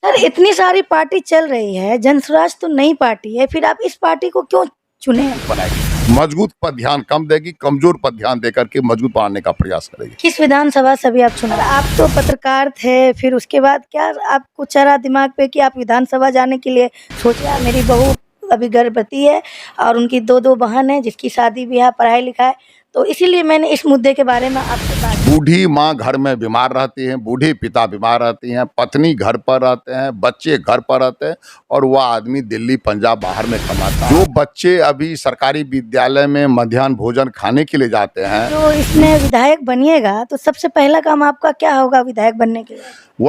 Sir इतनी सारी party चल रही है, जनसुराज तो नई पार्टी है, फिर आप इस पार्टी को क्यों चुने हैं? बनाएगी, मजबूत पर ध्यान कम देगी, कमजोर पर ध्यान देकर के मजबूत बनाने का प्रयास करेगी। किस विधानसभा से अभी आप चुना? आप तो पत्रकार थे, फिर उसके बाद क्या आपको चढ़ा दिमाग पे कि आप विधानसभा जाने के लिए सोचा? मेरी बहू अभी गर्भवती है और उनकी दो बहन है जिसकी शादी ब्याह पढ़ाई लिखाई, तो इसीलिए मैंने इस मुद्दे के बारे में आपसे बात की। बूढ़ी माँ घर में बीमार रहती हैं, बूढ़े पिता बीमार रहती हैं, पत्नी घर पर रहते हैं, बच्चे घर पर रहते हैं और वह आदमी दिल्ली पंजाब बाहर में कमाता है। जो बच्चे अभी सरकारी विद्यालय में मध्याह्न भोजन खाने के लिए जाते हैं, तो इसमें विधायक बनिएगा तो सबसे पहला काम आपका क्या होगा विधायक बनने के लिए?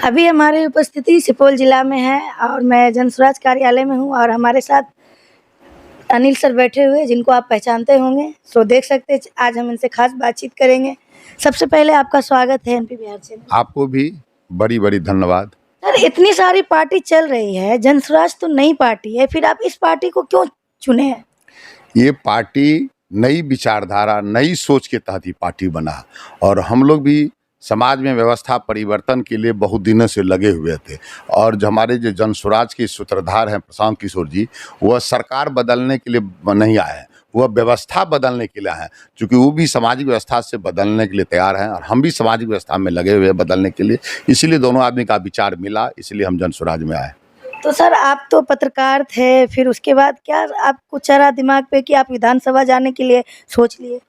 अभी हमारी उपस्थिति सुपौल जिला में है और मैं जनसुराज कार्यालय में हूँ और हमारे साथ अनिल सर बैठे हुए जिनको आप पहचानते होंगे, तो देख सकते हैं आज हम इनसे खास बातचीत करेंगे। सबसे पहले आपका स्वागत है एमपी बिहार से। आपको भी बड़ी बड़ी धन्यवाद। सर इतनी सारी पार्टी चल रही है, जनसुराज तो नई पार्टी है, फिर आप इस पार्टी को क्यों चुने हैं? ये पार्टी नई विचारधारा, नई सोच के तहत ही पार्टी बना और हम लोग भी समाज में व्यवस्था परिवर्तन के लिए बहुत दिनों से लगे हुए थे। और जो हमारे जो जनसुराज के सूत्रधार हैं प्रशांत किशोर जी, वह सरकार बदलने के लिए नहीं आए हैं, वह व्यवस्था बदलने के लिए आए हैं। चूँकि वो भी सामाजिक व्यवस्था से बदलने के लिए तैयार हैं और हम भी सामाजिक व्यवस्था में लगे हुए हैं बदलने के लिए, इसीलिए दोनों आदमी का विचार मिला, इसलिए हम जनसुराज में आए। तो सर आप तो पत्रकार थे, फिर उसके बाद क्या आपको चढ़ा दिमाग पे कि आप विधानसभा जाने के लिए सोच लिए?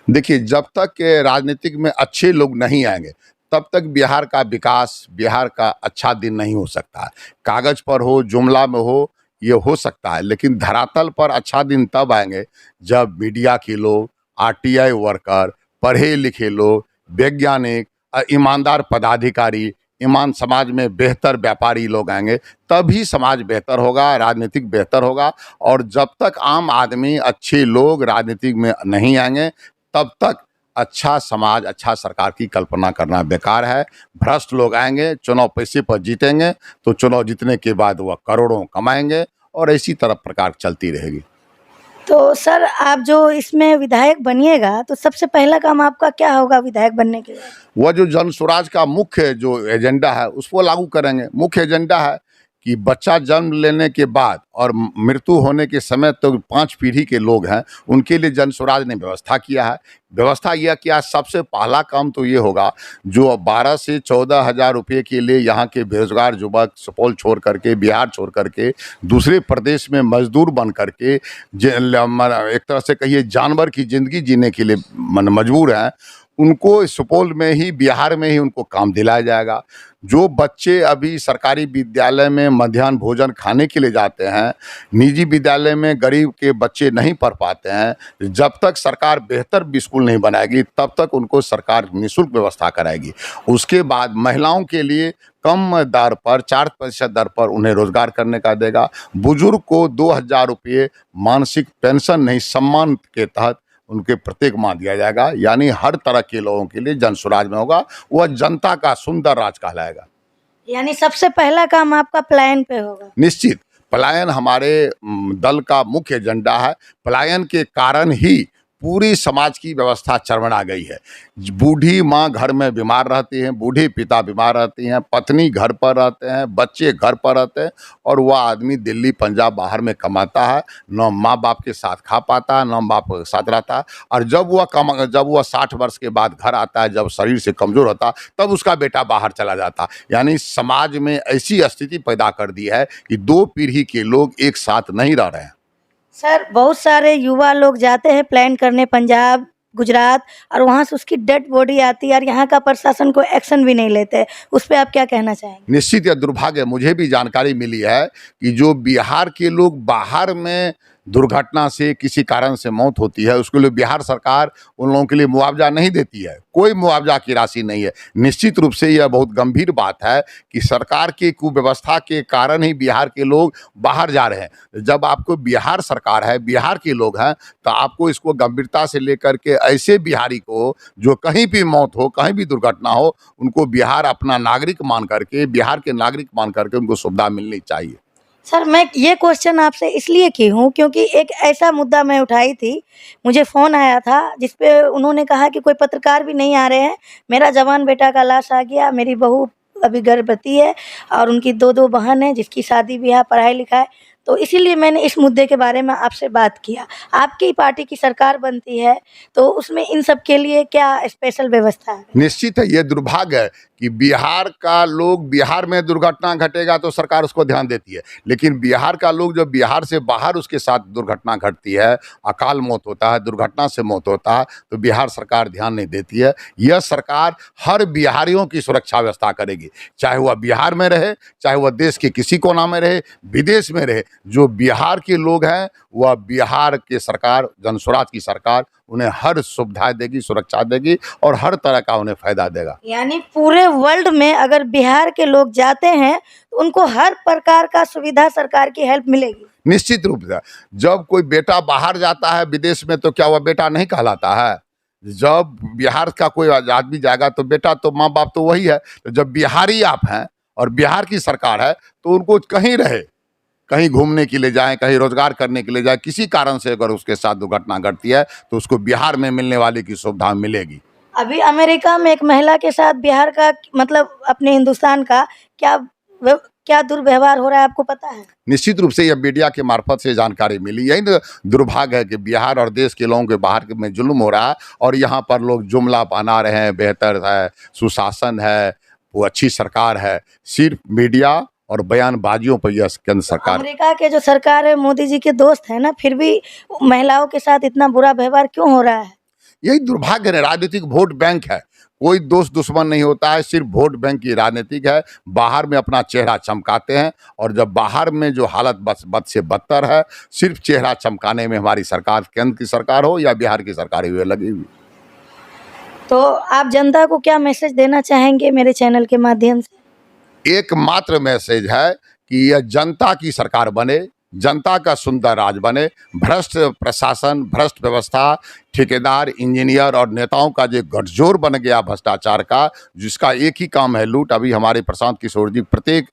देखिए, जब तक के राजनीतिक में अच्छे लोग नहीं आएंगे तब तक बिहार का विकास, बिहार का अच्छा दिन नहीं हो सकता है। कागज पर हो, जुमला में हो, ये हो सकता है, लेकिन धरातल पर अच्छा दिन तब आएंगे जब मीडिया के लोग, आरटीआई वर्कर, पढ़े लिखे लोग, वैज्ञानिक, ईमानदार पदाधिकारी, ईमान समाज में बेहतर व्यापारी लोग आएंगे, तभी समाज बेहतर होगा, राजनीतिक बेहतर होगा। और जब तक आम आदमी, अच्छे लोग राजनीतिक में नहीं आएंगे तब तक अच्छा समाज, अच्छा सरकार की कल्पना करना बेकार है। भ्रष्ट लोग आएंगे, चुनाव पैसे पर जीतेंगे, तो चुनाव जीतने के बाद वह करोड़ों कमाएंगे और इसी तरह प्रकार चलती रहेगी। तो सर आप जो इसमें विधायक बनिएगा तो सबसे पहला काम आपका क्या होगा विधायक बनने के लिए? वह जो जनसुराज का मुख्य जो एजेंडा है उसको लागू करेंगे। मुख्य एजेंडा है कि बच्चा जन्म लेने के बाद और मृत्यु होने के समय तो 5 पीढ़ी के लोग हैं, उनके लिए जनसुराज ने व्यवस्था किया है। व्यवस्था यह किया, सबसे पहला काम तो ये होगा, जो 12 से 14 हज़ार रुपये के लिए यहाँ के बेरोजगार युवक सुपौल छोड़ करके, बिहार छोड़ करके दूसरे प्रदेश में मजदूर बन करके एक तरह से कहिए जानवर की ज़िंदगी जीने के लिए मजबूर हैं, उनको सुपौल में ही, बिहार में ही उनको काम दिलाया जाएगा। जो बच्चे अभी सरकारी विद्यालय में मध्याह्न भोजन खाने के लिए जाते हैं, निजी विद्यालय में गरीब के बच्चे नहीं पढ़ पाते हैं, जब तक सरकार बेहतर स्कूल नहीं बनाएगी तब तक उनको सरकार निःशुल्क व्यवस्था कराएगी। उसके बाद महिलाओं के लिए कम दर पर, 4% दर पर उन्हें रोजगार करने का देगा। बुजुर्ग को 2,000 रुपये मानसिक पेंशन नहीं, सम्मान के तहत उनके प्रत्येक माह दिया जाएगा। यानी हर तरह के लोगों के लिए जनसुराज में होगा, वह जनता का सुंदर राज कहलाएगा। यानी सबसे पहला काम आपका पलायन पे होगा? निश्चित, पलायन हमारे दल का मुख्य एजेंडा है। पलायन के कारण ही पूरी समाज की व्यवस्था चरमरा गई है। बूढ़ी माँ घर में बीमार रहती हैं, बूढ़े पिता बीमार रहती हैं, पत्नी घर पर रहते हैं, बच्चे घर पर रहते हैं और वह आदमी दिल्ली पंजाब बाहर में कमाता है, न माँ बाप के साथ खा पाता है, न बाप के साथ रहता है। और जब वह 60 वर्ष के बाद घर आता है, जब शरीर से कमज़ोर होता है, तब उसका बेटा बाहर चला जाता है। यानी समाज में ऐसी स्थिति पैदा कर दी है कि 2 पीढ़ी के लोग एक साथ नहीं रह रहे हैं। सर बहुत सारे युवा लोग जाते हैं प्लान करने पंजाब, गुजरात और वहाँ से उसकी डेड बॉडी आती है और यहाँ का प्रशासन कोई एक्शन भी नहीं लेते, उस पर आप क्या कहना चाहेंगे? निश्चित, यह दुर्भाग्य, मुझे भी जानकारी मिली है कि जो बिहार के लोग बाहर में दुर्घटना से किसी कारण से मौत होती है, उसके लिए बिहार सरकार उन लोगों के लिए मुआवजा नहीं देती है, कोई मुआवजा की राशि नहीं है। निश्चित रूप से यह बहुत गंभीर बात है कि सरकार की कुव्यवस्था के कारण ही बिहार के लोग बाहर जा रहे हैं। जब आपको बिहार सरकार है, बिहार के लोग हैं, तो आपको इसको गंभीरता से लेकर के ऐसे बिहारी को जो कहीं भी मौत हो, कहीं भी दुर्घटना हो, उनको बिहार अपना नागरिक मान करके, बिहार के नागरिक मान करके उनको सुविधा मिलनी चाहिए। सर मैं ये क्वेश्चन आपसे इसलिए की हूँ क्योंकि एक ऐसा मुद्दा मैं उठाई थी, मुझे फ़ोन आया था जिस पे उन्होंने कहा कि कोई पत्रकार भी नहीं आ रहे हैं, मेरा जवान बेटा का लाश आ गया, मेरी बहू अभी गर्भवती है और उनकी 2 बहन है जिसकी शादी ब्याह पढ़ाई लिखाई, तो इसीलिए मैंने इस मुद्दे के बारे में आपसे बात किया। आपकी पार्टी की सरकार बनती है तो उसमें इन सब के लिए क्या स्पेशल व्यवस्था है? निश्चित है, ये दुर्भाग्य है कि बिहार का लोग, बिहार में दुर्घटना घटेगा तो सरकार उसको ध्यान देती है, लेकिन बिहार का लोग जब बिहार से बाहर उसके साथ दुर्घटना घटती है, अकाल मौत होता है, दुर्घटना से मौत होता है, तो बिहार सरकार ध्यान नहीं देती है। यह सरकार हर बिहारियों की सुरक्षा व्यवस्था करेगी, चाहे वह बिहार में रहे, चाहे वह देश के किसी कोना में रहे, विदेश में रहे। जो बिहार के लोग हैं वह बिहार के सरकार, जनस्वराज की सरकार उन्हें हर सुविधा देगी, सुरक्षा देगी और हर तरह का उन्हें फायदा देगा। यानी पूरे वर्ल्ड में अगर बिहार के लोग जाते हैं तो उनको हर प्रकार का सुविधा सरकार की हेल्प मिलेगी। निश्चित रूप से जब कोई बेटा बाहर जाता है विदेश में तो क्या वह बेटा नहीं कहलाता है? जब बिहार का कोई आदमी जाएगा तो बेटा तो माँ बाप तो वही है। तो जब बिहारी आप हैं और बिहार की सरकार है तो उनको कहीं रहे, कहीं घूमने के लिए जाएं, कहीं रोजगार करने के लिए जाएं, किसी कारण से अगर उसके साथ दुर्घटना घटती है तो उसको बिहार में मिलने वाली की सुविधा मिलेगी। अभी अमेरिका में एक महिला के साथ बिहार का मतलब अपने हिंदुस्तान का क्या दुर्व्यवहार हो रहा है, आपको पता है? निश्चित रूप से यह मीडिया के मार्फत से जानकारी मिली। यही तो दुर्भाग्य है कि बिहार और देश के लोगों के बाहर में जुल्म हो रहा है और यहाँ पर लोग जुमला बना रहे हैं, बेहतर है, सुशासन है, वो अच्छी सरकार है। सिर्फ मीडिया और बयानबाजियों पर यह केंद्र सरकार, अमेरिका के जो सरकार है मोदी जी के दोस्त है ना, फिर भी महिलाओं के साथ इतना बुरा व्यवहार क्यों हो रहा है? यही दुर्भाग्य है। राजनीतिक वोट बैंक है, कोई दोस्त दुश्मन नहीं होता है, सिर्फ वोट बैंक की राजनीतिक है। बाहर में अपना चेहरा चमकाते हैं और जब बाहर में जो हालत बद से बदतर है, सिर्फ चेहरा चमकाने में हमारी सरकार, केंद्र की सरकार हो या बिहार की सरकार हुई लगी हुई। तो आप जनता को क्या मैसेज देना चाहेंगे मेरे चैनल के माध्यम से? एकमात्र मैसेज है कि यह जनता की सरकार बने, जनता का सुंदर राज बने। भ्रष्ट प्रशासन, भ्रष्ट व्यवस्था, ठेकेदार, इंजीनियर और नेताओं का जो गठजोड़ बन गया भ्रष्टाचार का, जिसका एक ही काम है लूट। अभी हमारे प्रशांत किशोर जी प्रत्येक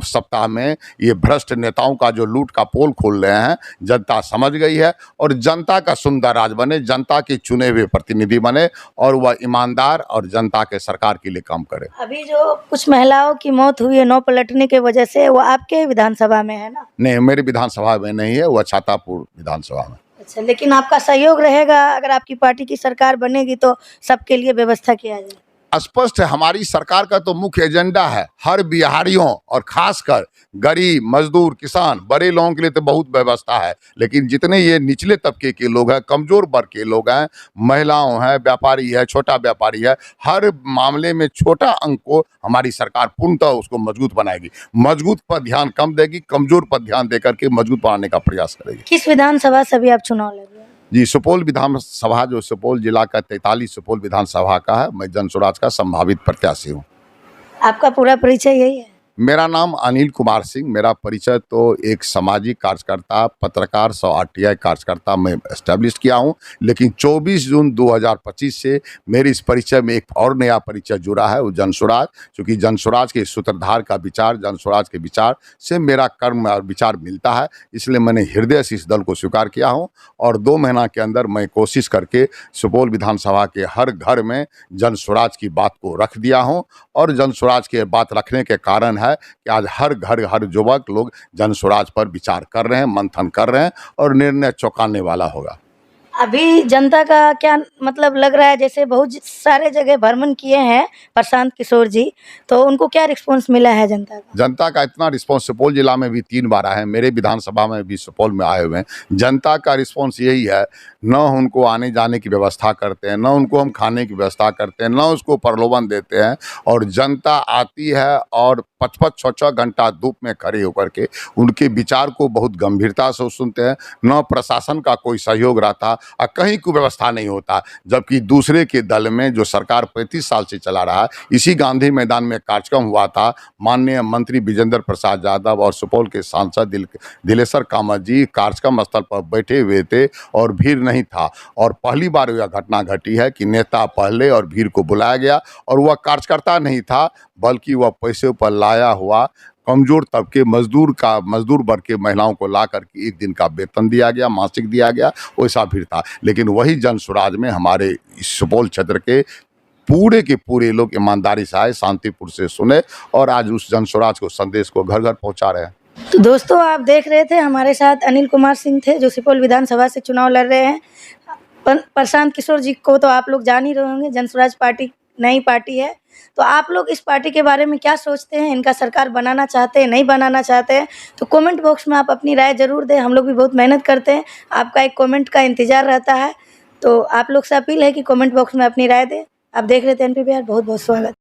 सप्ताह में ये भ्रष्ट नेताओं का जो लूट का पोल खोल रहे हैं, जनता समझ गई है और जनता का सुंदर राज बने, जनता के चुने हुए प्रतिनिधि बने और वह ईमानदार और जनता के सरकार के लिए काम करे। अभी जो कुछ महिलाओं की मौत हुई है नौ पलटने की वजह से, वो आपके विधानसभा में है ना? नहीं, मेरी विधानसभा में नहीं है, वह छातापुर विधानसभा में। अच्छा, लेकिन आपका सहयोग रहेगा अगर आपकी पार्टी की सरकार बनेगी तो सबके लिए व्यवस्था किया जाए? स्पष्ट है, हमारी सरकार का तो मुख्य एजेंडा है हर बिहारियों और खासकर गरीब, मजदूर, किसान, बड़े लोगों के लिए तो बहुत व्यवस्था है, लेकिन जितने ये निचले तबके के लोग हैं, कमजोर वर्ग के लोग हैं, महिलाओं हैं, व्यापारी है, छोटा व्यापारी है, हर मामले में छोटा अंक को हमारी सरकार पूर्णतः उसको मजबूत बनाएगी। मजबूत पर ध्यान कम देगी, कमजोर पर ध्यान देकर के मजबूत बनाने का प्रयास करेगी। किस विधानसभा से भी आप चुनाव लड़ रहे हैं? जी, सुपौल विधानसभा, जो सुपौल जिला का 43 सुपौल विधानसभा का है, मैं जनस्वराज का संभावित प्रत्याशी हूँ। आपका पूरा परिचय यही है? मेरा नाम अनिल कुमार सिंह। मेरा परिचय तो एक सामाजिक कार्यकर्ता, पत्रकार, 100 आरटीआई कार्यकर्ता मैं एस्टैब्लिश किया हूं, लेकिन 24 जून 2025 से मेरे इस परिचय में एक और नया परिचय जुड़ा है, वो जनस्वराज। क्योंकि जनस्वराज के सूत्रधार का विचार, जनस्वराज के विचार से मेरा कर्म और विचार मिलता है, इसलिए मैंने हृदय से इस दल को स्वीकार किया हूँ और 2 महीना के अंदर मैं कोशिश करके सुपौल विधानसभा के हर घर में जनस्वराज की बात को रख दिया हूँ और जनस्वराज के बात रखने के कारण है कि आज हर घर, हर युवक लोग जनस्वराज पर विचार कर रहे हैं, मंथन कर रहे हैं और निर्णय चौंकाने वाला होगा। अभी जनता का क्या मतलब लग रहा है, जैसे बहुत सारे जगह भ्रमण किए हैं प्रशांत किशोर जी, तो उनको क्या रिस्पांस मिला है जनता का? जनता का इतना रिस्पांस, सुपौल जिला में भी 3 बार आए हैं, मेरे विधानसभा में भी सुपौल में आए हुए हैं। जनता का रिस्पांस यही है, न उनको आने जाने की व्यवस्था करते हैं, न उनको हम खाने की व्यवस्था करते हैं, न उसको प्रलोभन देते हैं और जनता आती है और 5-6 घंटा धूप में खड़े होकर के उनके विचार को बहुत गंभीरता से सुनते हैं। न प्रशासन का कोई सहयोग रहता और कहीं कोई व्यवस्था नहीं होता, जबकि दूसरे के दल में जो सरकार 35 साल से चला रहा है, इसी गांधी मैदान में कार्यक्रम हुआ था, माननीय मंत्री विजेंद्र प्रसाद यादव और सुपौल के सांसद दिलेश्वर कामत जी कार्यक्रम स्थल पर बैठे हुए थे और भीड़ नहीं था। और पहली बार यह घटना घटी है कि नेता पहले और भीड़ को बुलाया गया और वह कार्यकर्ता नहीं था, बल्कि वह पैसे पर लाया हुआ कमजोर तबके, मजदूर वर्ग के महिलाओं को ला करके 1 दिन का वेतन दिया गया, मासिक दिया गया, वैसा भीड़ था। लेकिन वही जनस्वराज में हमारे इस सुपौल क्षेत्र के पूरे के पूरे लोग ईमानदारी से आए, शांतिपुर से सुने और आज उस जन स्वराज को संदेश को घर घर पहुंचा रहे हैं। तो दोस्तों, आप देख रहे थे हमारे साथ अनिल कुमार सिंह थे, जो सुपौल विधानसभा से चुनाव लड़ रहे हैं। प्रशांत किशोर जी को तो आप लोग जान ही रहे होंगे, जन स्वराज पार्टी नई पार्टी है। तो आप लोग इस पार्टी के बारे में क्या सोचते हैं? इनका सरकार बनाना चाहते हैं, नहीं बनाना चाहते हैं? तो कमेंट बॉक्स में आप अपनी राय ज़रूर दें। हम लोग भी बहुत मेहनत करते हैं, आपका एक कमेंट का इंतज़ार रहता है। तो आप लोग से अपील है कि कमेंट बॉक्स में अपनी राय दें। आप देख रहे थे एनपी बिहार, बहुत बहुत स्वागत।